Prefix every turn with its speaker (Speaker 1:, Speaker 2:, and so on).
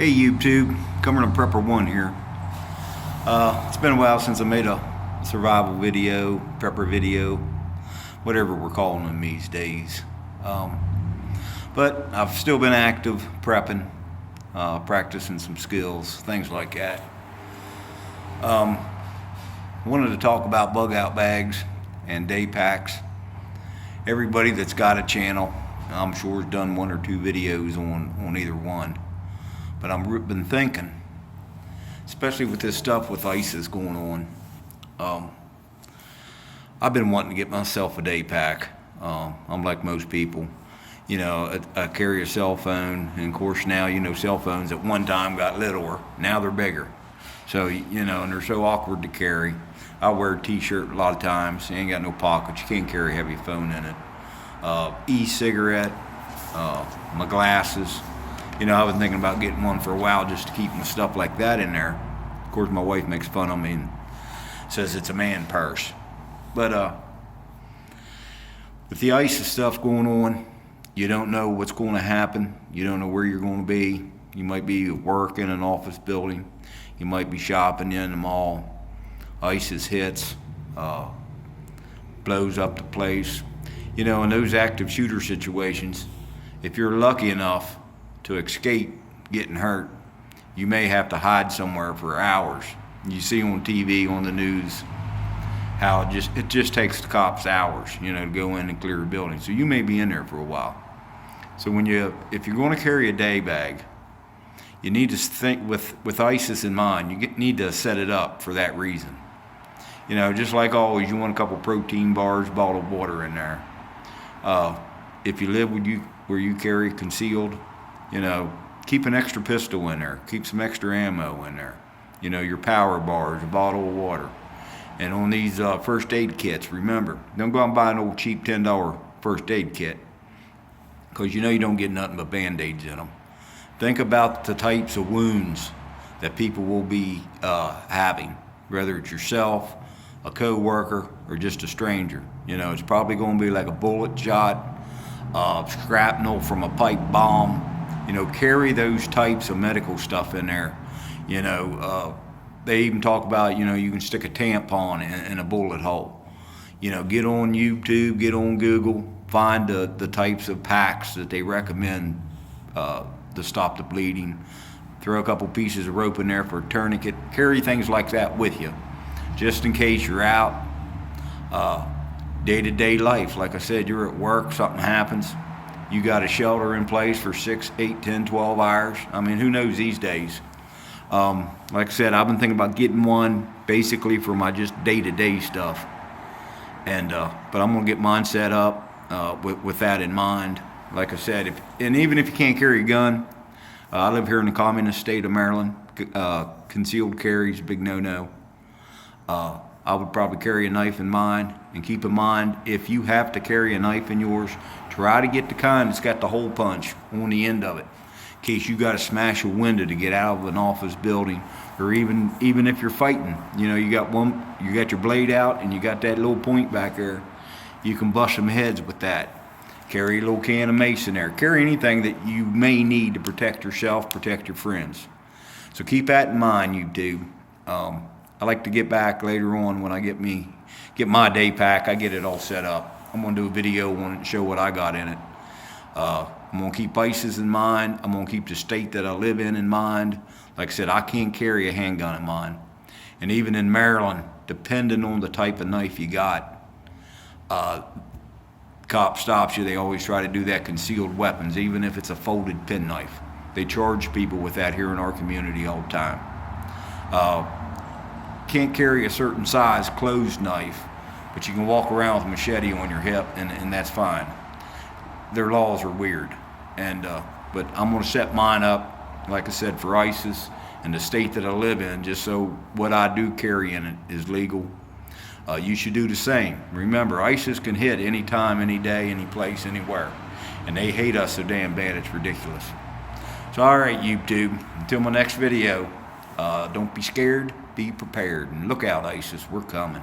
Speaker 1: Hey YouTube, coming on Prepper 1 here. It's been a while since I made a survival video, prepper video, whatever we're calling them these days. But I've still been active prepping, practicing some skills, things like that. I wanted to talk about bug out bags and day packs. Everybody that's got a channel, I'm sure, has done one or two videos on either one. But I've been thinking, especially with this stuff with ISIS going on, I've been wanting to get myself a day pack. I'm like most people, you know, I carry a cell phone, and of course now, you know, cell phones at one time got littler, now they're bigger. So, you know, and they're so awkward to carry. I wear a t-shirt a lot of times, you ain't got no pockets, you can't carry a heavy phone in it. E-cigarette, my glasses. You know, I've been thinking about getting one for a while just to keep my stuff like that in there. Of course, my wife makes fun of me and says it's a man purse. But with the ISIS stuff going on, you don't know what's going to happen. You don't know where you're going to be. You might be at work in an office building. You might be shopping in the mall. ISIS hits, blows up the place. You know, in those active shooter situations, if you're lucky enough to escape getting hurt, you may have to hide somewhere for hours. You see on TV, on the news, how it just takes the cops hours, you know, to go in and clear a building. So you may be in there for a while. So if you're going to carry a day bag, you need to think with ISIS in mind. You need to set it up for that reason. You know, just like always, you want a couple protein bars, bottled water in there. If you live where you carry concealed, you know, keep an extra pistol in there. Keep some extra ammo in there. You know, your power bars, a bottle of water. And on these first aid kits, remember, don't go out and buy an old cheap $10 first aid kit, because you know you don't get nothing but Band-Aids in them. Think about the types of wounds that people will be having, whether it's yourself, a co-worker, or just a stranger. You know, it's probably going to be like a bullet shot, shrapnel from a pipe bomb. You know, carry those types of medical stuff in there. You know, they even talk about, you know, you can stick a tampon in a bullet hole. You know, get on YouTube, get on Google, find the types of packs that they recommend to stop the bleeding. Throw a couple pieces of rope in there for a tourniquet. Carry things like that with you, just in case you're out. Day-to-day life, like I said, you're at work, something happens. You got a shelter in place for 6, 8, 10, 12 hours. I mean, who knows these days? Like I said, I've been thinking about getting one basically for my just day-to-day stuff. And but I'm gonna get mine set up with that in mind. Like I said, even if you can't carry a gun, I live here in the communist state of Maryland. Concealed carry is a big no-no. I would probably carry a knife in mine, and keep in mind, if you have to carry a knife in yours, try to get the kind that's got the hole punch on the end of it, in case you got to smash a window to get out of an office building, or even if you're fighting. You know, you got your blade out, and you got that little point back there. You can bust some heads with that. Carry a little can of mace in there. Carry anything that you may need to protect yourself, protect your friends. So keep that in mind, YouTube. I like to get back later on when I get my day pack. I get it all set up. I'm gonna do a video on it and show what I got in it. I'm gonna keep ISIS in mind. I'm gonna keep the state that I live in mind. Like I said, I can't carry a handgun in mine. And even in Maryland, depending on the type of knife you got, cop stops you, they always try to do that concealed weapons, even if it's a folded penknife. They charge people with that here in our community all the time. Can't carry a certain size closed knife, but you can walk around with a machete on your hip, and that's fine. Their laws are weird, but I'm going to set mine up, like I said, for ISIS and the state that I live in, just so what I do carry in it is legal. You should do the same. Remember, ISIS can hit any time, any day, any place, anywhere, and they hate us so damn bad it's ridiculous. So all right, YouTube, until my next video, don't be scared, be prepared, and look out, ISIS, we're coming.